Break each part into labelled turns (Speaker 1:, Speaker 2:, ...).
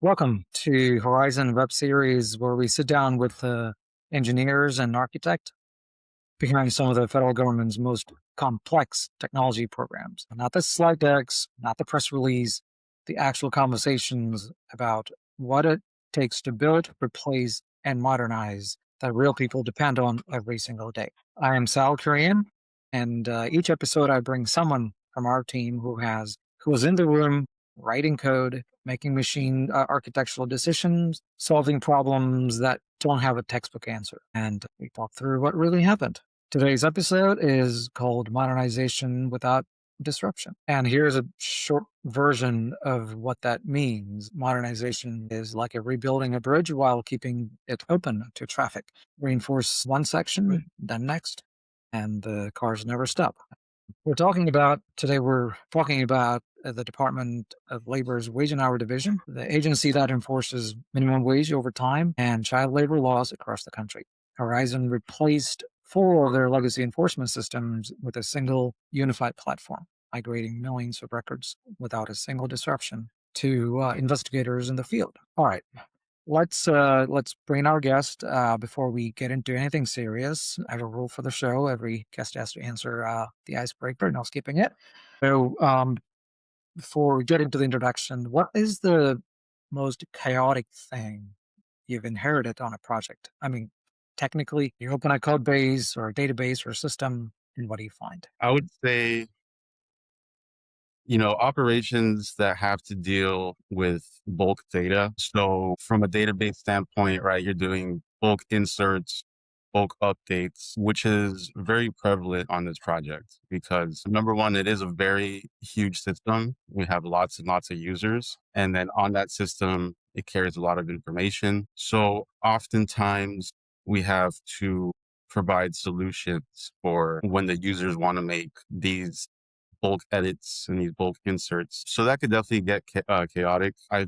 Speaker 1: Welcome to Horizon Web Series, where we sit down with engineers and architects behind some of the federal government's most complex technology programs. Not the slide decks, not the press release, the actual conversations about what it takes to build, replace, and modernize that real people depend on every single day. I am Sal Korean, and each episode I bring someone from our team who was in the room writing code, making machine architectural decisions, solving problems that don't have a textbook answer. And we talk through what really happened. Today's episode is called Modernization Without Disruption. And here's a short version of what that means. Modernization is like a rebuilding a bridge while keeping it open to traffic. Reinforce one section, then next, and the cars never stop. Today we're talking about the Department of Labor's Wage and Hour Division, the agency that enforces minimum wage, overtime, and child labor laws across the country. Horizon replaced 4 of their legacy enforcement systems with a single unified platform, migrating millions of records without a single disruption to investigators in the field. All right. Let's bring our guest before we get into anything serious. I have a rule for the show. Every guest has to answer the icebreaker, no skipping it. So before we get into the introduction, what is the most chaotic thing you've inherited on a project? I mean, technically, you open a code base or a database or a system, and what do you find?
Speaker 2: I would say, operations that have to deal with bulk data. So from a database standpoint, right, you're doing bulk inserts, bulk updates, which is very prevalent on this project because number one, it is a very huge system. We have lots and lots of users. And then on that system, it carries a lot of information. So oftentimes we have to provide solutions for when the users want to make these bulk edits and these bulk inserts. So that could definitely get chaotic. I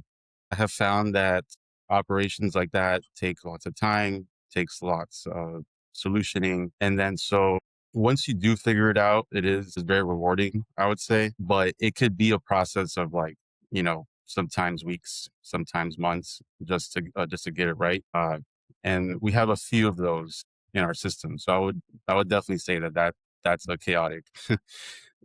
Speaker 2: have found that operations like that take lots of time, takes lots of solutioning. And then so once you do figure it out, it is very rewarding, I would say, but it could be a process of sometimes weeks, sometimes months just to get it right. And we have a few of those in our system. So I would definitely say that's a chaotic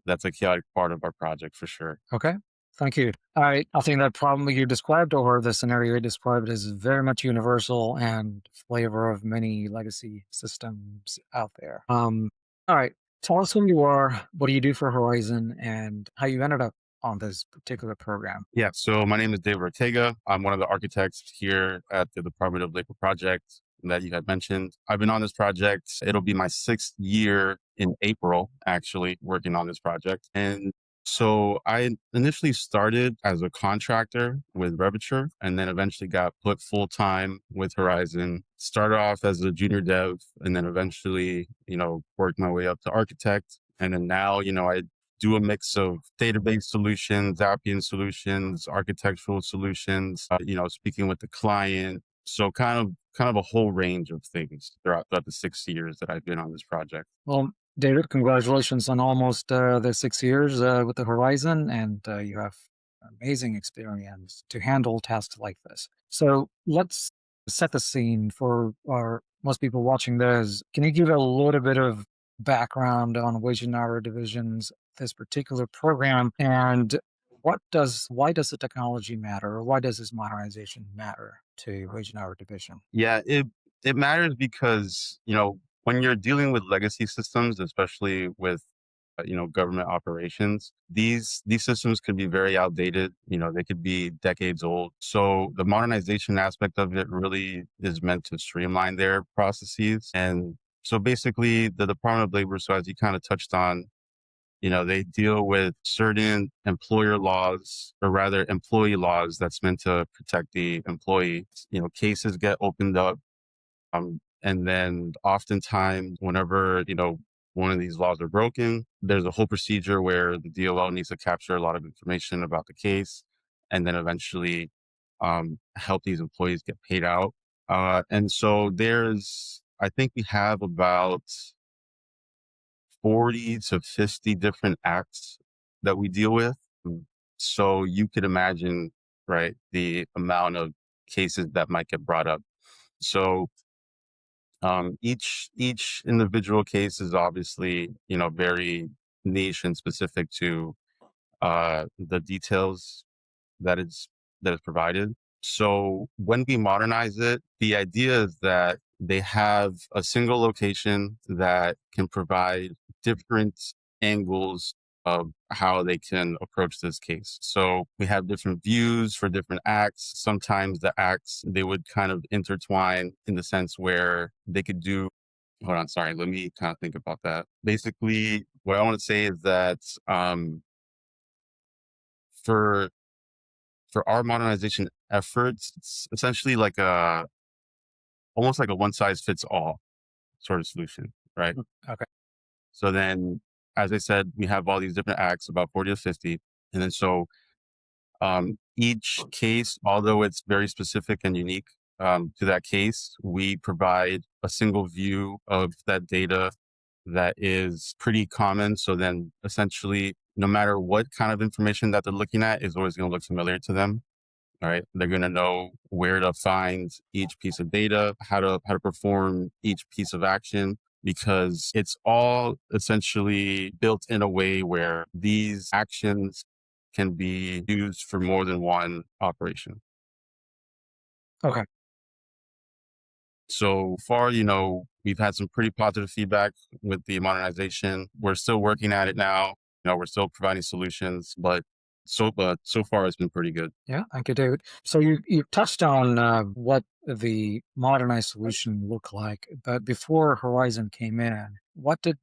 Speaker 2: that's a chaotic part of our project for sure.
Speaker 1: Okay. Thank you. I think that problem you described or the scenario you described is very much universal and flavor of many legacy systems out there. All right. Tell us who you are, what do you do for Horizon, and how you ended up on this particular program.
Speaker 2: Yeah, so my name is David Ortega. I'm one of the architects here at the Department of Labor project that you had mentioned. I've been on this project. It'll be my 6th year in April, actually, working on this project. And so I initially started as a contractor with Reviture and then eventually got put full time with Horizon. Started off as a junior dev and then eventually, worked my way up to architect. And then now, I do a mix of database solutions, Appian solutions, architectural solutions, speaking with the client. So kind of a whole range of things throughout the 6 years that I've been on this project.
Speaker 1: Well, David, congratulations on almost the 6 years with the Horizon, and you have amazing experience to handle tasks like this. So let's set the scene for our most people watching this. Can you give a little bit of background on wage and hour divisions, this particular program, and why does the technology matter, or why does this modernization matter to wage and hour division?
Speaker 2: Yeah, it matters because, when you're dealing with legacy systems, especially with government operations, these systems could be very outdated. They could be decades old. So the modernization aspect of it really is meant to streamline their processes. And so basically the Department of Labor, so as you kind of touched on, they deal with certain employer laws, or rather employee laws that's meant to protect the employee. Cases get opened up. And then oftentimes whenever, one of these laws are broken, there's a whole procedure where the DOL needs to capture a lot of information about the case and then eventually help these employees get paid out. And so I think we have about 40 to 50 different acts that we deal with. So you could imagine, right? The amount of cases that might get brought up. So each individual case is obviously, very niche and specific to the details that is that is provided. So when we modernize it, the idea is that they have a single location that can provide different angles of how they can approach this case. So we have different views for different acts. Sometimes the acts, they would kind of intertwine in the sense where they could do, hold on, sorry, let me kind of think about that. Basically, what I want to say is that for for our modernization efforts, it's essentially like a almost like a one size fits all sort of solution, right?
Speaker 1: Mm, okay.
Speaker 2: So then, as I said, we have all these different acts, about 40 to 50. And then so each case, although it's very specific and unique to that case, we provide a single view of that data that is pretty common. So then essentially, no matter what kind of information that they're looking at is always going to look familiar to them. All right. They're going to know where to find each piece of data, how to perform each piece of action, because it's all essentially built in a way where these actions can be used for more than one operation.
Speaker 1: Okay.
Speaker 2: So far, we've had some pretty positive feedback with the modernization. We're still working at it now. We're still providing solutions, but so far it's been pretty good.
Speaker 1: Yeah. Thank you, David. So you touched on what the modernized solution looked like, but before Horizon came in, what did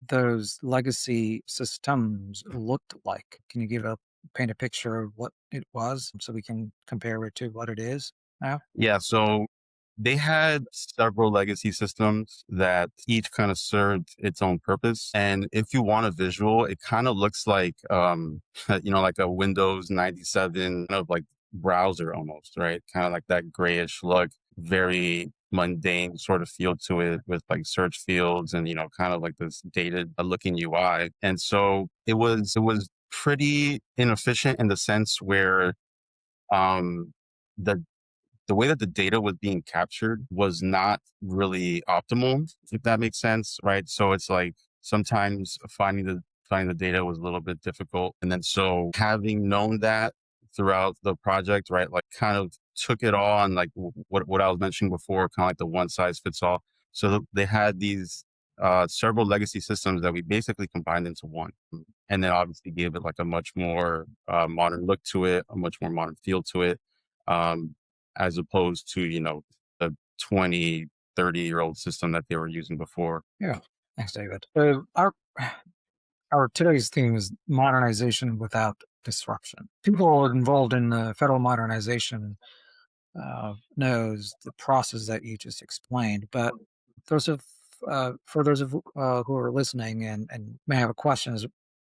Speaker 1: those legacy systems looked like? Can you paint a picture of what it was so we can compare it to what it is now?
Speaker 2: Yeah, so they had several legacy systems that each kind of served its own purpose. And if you want a visual, it kind of looks like, like a Windows 97 kind of like browser almost, right? Kind of like that grayish look, very mundane sort of feel to it with like search fields and, kind of like this dated looking UI. And so it was pretty inefficient in the sense where, um, the the way that the data was being captured was not really optimal, if that makes sense, right? So it's like sometimes finding the data was a little bit difficult. And then so having known that throughout the project, right, like kind of took it all on like what I was mentioning before, kind of like the one size fits all. So they had these several legacy systems that we basically combined into one, and then obviously gave it like a much more modern look to it, a much more modern feel to it. Um, as opposed to, the 20, 30-year-old system that they were using before.
Speaker 1: Yeah. Thanks, David. Our today's theme is modernization without disruption. People involved in federal modernization knows the process that you just explained. But those of for those of who are listening and may have a question is,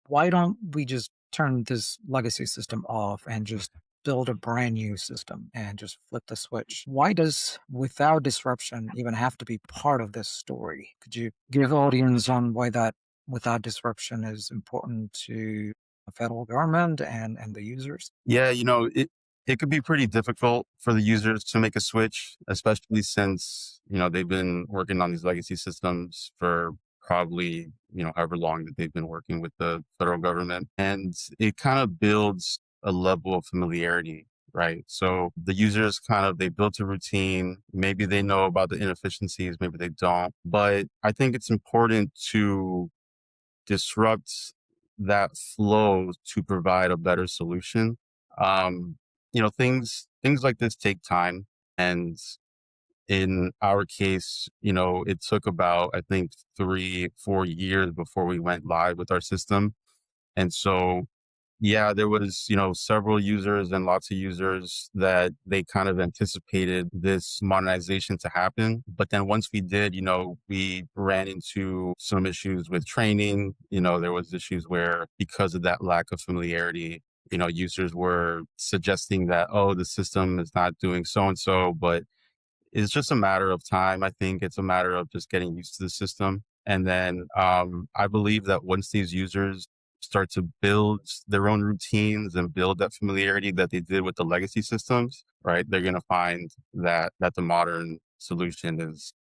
Speaker 1: why don't we just turn this legacy system off and just build a brand new system and just flip the switch? Why does without disruption even have to be part of this story? Could you give audience on why that without disruption is important to the federal government and the users?
Speaker 2: Yeah, it could be pretty difficult for the users to make a switch, especially since, they've been working on these legacy systems for probably, however long that they've been working with the federal government. And it kind of builds a level of familiarity, right? So the users they built a routine. Maybe they know about the inefficiencies, maybe they don't. But I think it's important to disrupt that flow to provide a better solution. Um, things like this take time. And in our case, it took about, I think, 3, 4 years before we went live with our system. And so yeah, there was, several users and lots of users that they kind of anticipated this modernization to happen. But then once we did, we ran into some issues with training. There was issues where because of that lack of familiarity, users were suggesting that, oh, the system is not doing so and so, but it's just a matter of time. I think it's a matter of just getting used to the system. And then I believe that once these users start to build their own routines and build that familiarity that they did with the legacy systems, right, they're going to find that the modern solution is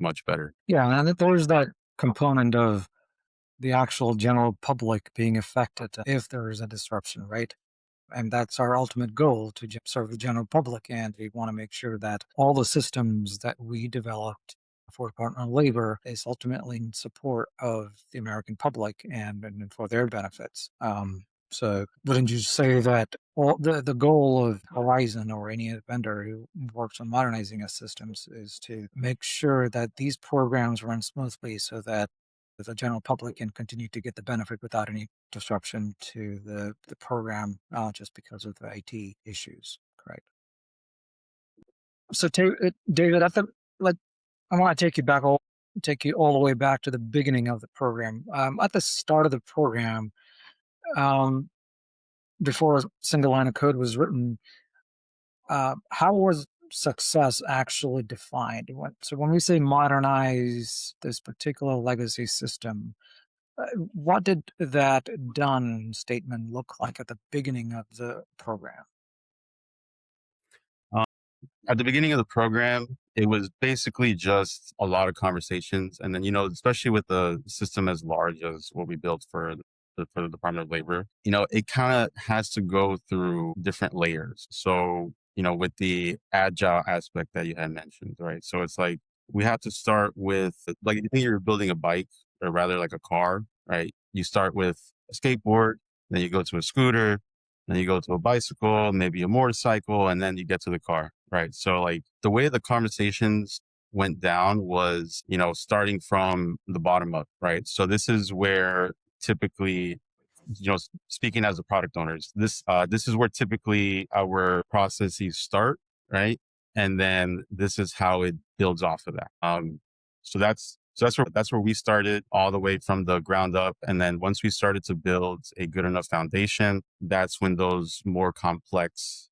Speaker 2: much better.
Speaker 1: Yeah, and there's that component of the actual general public being affected if there is a disruption, right? And that's our ultimate goal to serve the general public. And we want to make sure that all the systems that we developed for Department of Labor is ultimately in support of the American public and for their benefits. So wouldn't you say that all the goal of Horizon or any vendor who works on modernizing its systems is to make sure that these programs run smoothly so that the general public can continue to get the benefit without any disruption to the program, just because of the IT issues, correct? So, David, let I want to take you all the way back to the beginning of the program. At the start of the program, um, before a single line of code was written, how was success actually defined? So, when we say modernize this particular legacy system, what did that done statement look like at the beginning of the program?
Speaker 2: At the beginning of the program, it was basically just a lot of conversations. And then, especially with the system as large as what we built for the Department of Labor, it kind of has to go through different layers. So, with the agile aspect that you had mentioned, right? So it's like we have to start with, like, you think you're building a bike, or rather like a car, right? You start with a skateboard, then you go to a scooter, then you go to a bicycle, maybe a motorcycle, and then you get to the car, right? So, like, the way the conversations went down was, starting from the bottom up, right? So this is where typically, speaking as the product owners, this is where typically our processes start, right? And then this is how it builds off of that. So that's where we started, all the way from the ground up. And then once we started to build a good enough foundation, that's when those more complex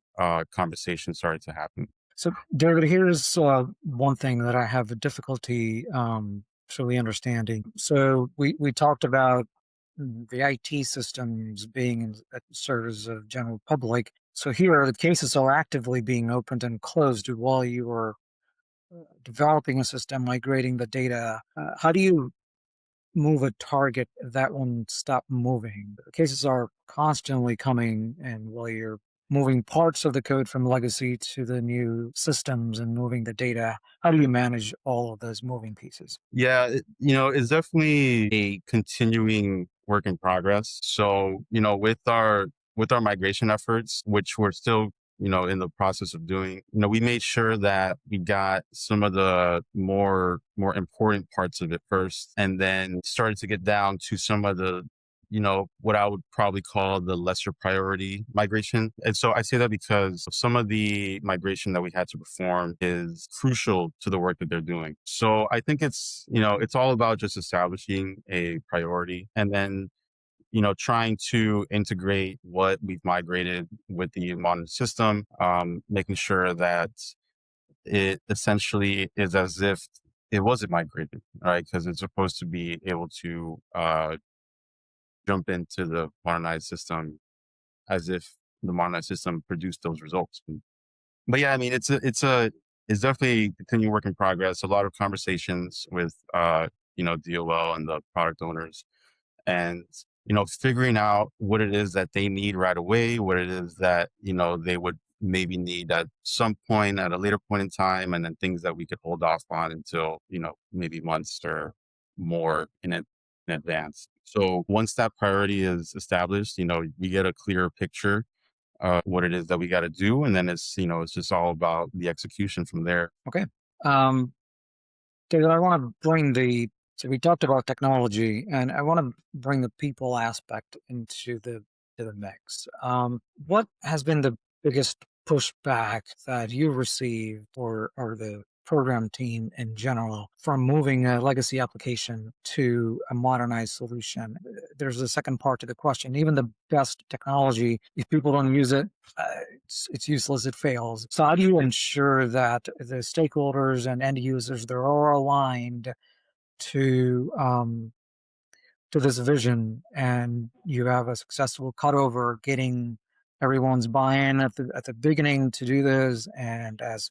Speaker 2: conversations started to happen.
Speaker 1: So, David, here's one thing that I have a difficulty truly understanding. So, we talked about the IT systems being at the service of general public. So here, the cases are actively being opened and closed while you are developing a system, migrating the data. How do you move a target that won't stop moving? The cases are constantly coming, and while you're moving parts of the code from legacy to the new systems and moving the data, how do you manage all of those moving pieces?
Speaker 2: Yeah, it's definitely a continuing work in progress. So, with our migration efforts, which we're still, in the process of doing, we made sure that we got some of the more important parts of it first, and then started to get down to some of the, what I would probably call the lesser priority migration. And so I say that because some of the migration that we had to perform is crucial to the work that they're doing. So I think it's all about just establishing a priority, and then, trying to integrate what we've migrated with the modern system, making sure that it essentially is as if it wasn't migrated, right? Because it's supposed to be able to jump into the modernized system as if the modernized system produced those results. But yeah, I mean, it's definitely a continuing work in progress. A lot of conversations with DOL and the product owners, and figuring out what it is that they need right away, what it is that they would maybe need at some point, at a later point in time, and then things that we could hold off on until maybe months or more in advance. So once that priority is established, we get a clearer picture what it is that we got to do, and then it's just all about the execution from there.
Speaker 1: Okay. Um, David, I want to bring so we talked about technology, and I want to bring the people aspect into the mix. What has been the biggest pushback that you received, or the program team in general, from moving a legacy application to a modernized solution? There's a second part to the question. Even the best technology, if people don't use it, uh, it's useless, it fails. So how do you ensure that the stakeholders and end users, they're all aligned to to this vision and you have a successful cutover, getting everyone's buy-in at the beginning to do this, and as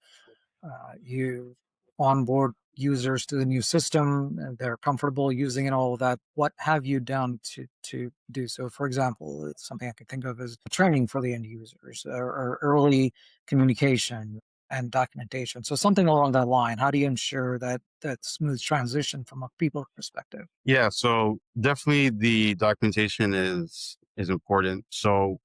Speaker 1: you onboard users to the new system and they're comfortable using it, all of that, what have you done to do so? For example, it's something I can think of as training for the end users, or early communication and documentation. So something along that line. How do you ensure that smooth transition from a people perspective?
Speaker 2: Yeah, so definitely the documentation is important. So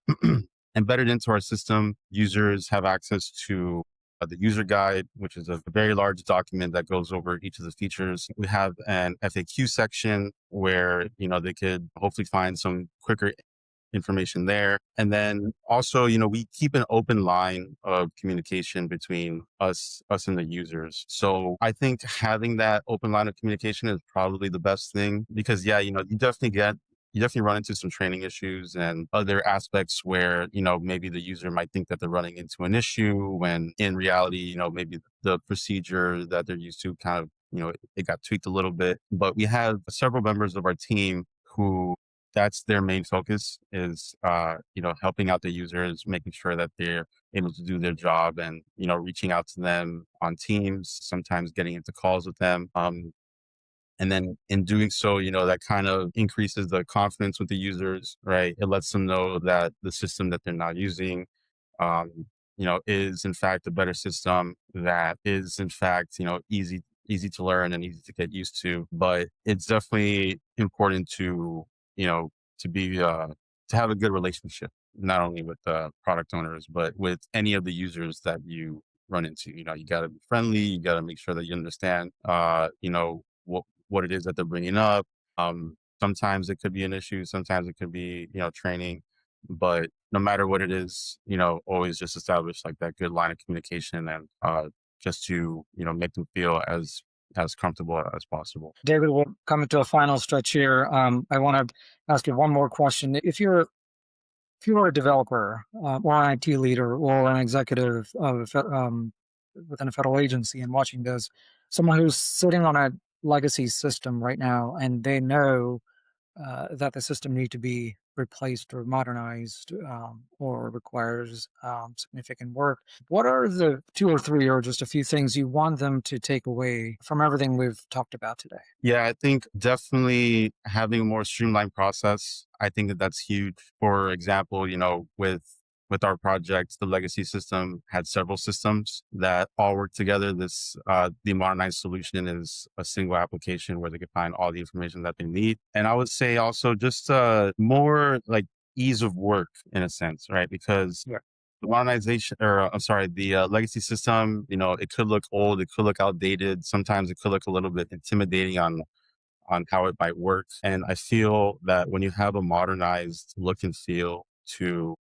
Speaker 2: embedded into our system, users have access to the user guide, which is a very large document that goes over each of the features. We have an FAQ section where, they could hopefully find some quicker information there. And then also, we keep an open line of communication between us and the users. So I think having that open line of communication is probably the best thing because yeah, you definitely run into some training issues and other aspects where, maybe the user might think that they're running into an issue when in reality, maybe the procedure that they're used to kind of, it got tweaked a little bit. But we have several members of our team who that's their main focus is, helping out the users, making sure that they're able to do their job and, reaching out to them on Teams, sometimes getting into calls with them. And then in doing so, that kind of increases the confidence with the users, right? It lets them know that the system that they're not using, um, is in fact a better system that is in fact, easy to learn and easy to get used to. But it's definitely important to, to be, to have a good relationship, not only with the product owners, but with any of the users that you run into. You got to be friendly. You got to make sure that you understand, what it is that they're bringing up. Sometimes it could be an issue. Sometimes it could be, training. But no matter what it is, always just establish like that good line of communication and just to, make them feel as comfortable as possible.
Speaker 1: David, we're coming to a final stretch here. I want to ask you one more question. If you are a developer, or an IT leader or an executive within a federal agency and watching this, someone who's sitting on a legacy system right now and they know that the system need to be replaced or modernized, or requires significant work. What are the two or three or just a few things you want them to take away from everything we've talked about today?
Speaker 2: Yeah, I think definitely having a more streamlined process. I think that that's huge. For example, with our project, the legacy system had several systems that all work together. The modernized solution is a single application where they can find all the information that they need. And I would say also just more like ease of work in a sense, right? Because
Speaker 1: Yeah.
Speaker 2: the modernization, or I'm sorry, the legacy system, it could look old, it could look outdated. Sometimes it could look a little bit intimidating on how it might work. And I feel that when you have a modernized look and feel to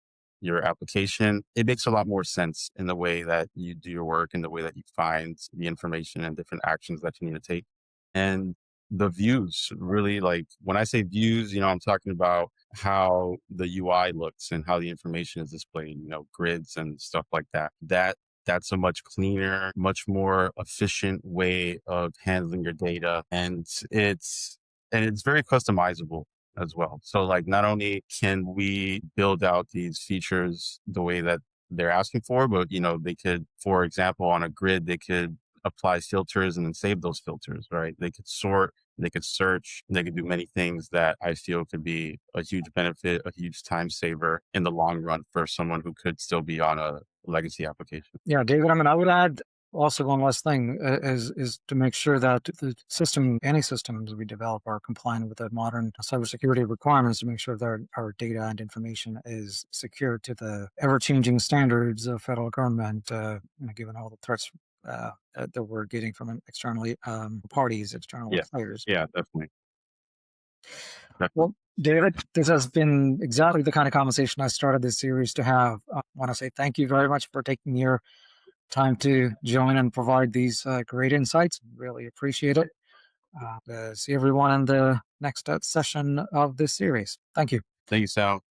Speaker 2: your application, it makes a lot more sense in the way that you do your work and the way that you find the information and different actions that you need to take. And the views really, like when I say views, I'm talking about how the UI looks and how the information is displayed, grids and stuff like that. That's a much cleaner, much more efficient way of handling your data. And it's very customizable as well. So like not only can we build out these features the way that they're asking for, but they could, for example, on a grid, they could apply filters and then save those filters, right? They could sort, they could search, they could do many things that I feel could be a huge benefit, a huge time saver in the long run for someone who could still be on a legacy application.
Speaker 1: Yeah, David. I mean, I would add also one last thing, is to make sure that the system, any systems we develop, are compliant with the modern cybersecurity requirements to make sure that our data and information is secure to the ever-changing standards of federal government. Given all the threats that we're getting from externally parties, external
Speaker 2: Yeah.
Speaker 1: players.
Speaker 2: Yeah, definitely. Definitely.
Speaker 1: Well, David, this has been exactly the kind of conversation I started this series to have. I want to say thank you very much for taking your time to join and provide these great insights. Really appreciate it. See everyone in the next session of this series. Thank you.
Speaker 2: Thank you, Sal.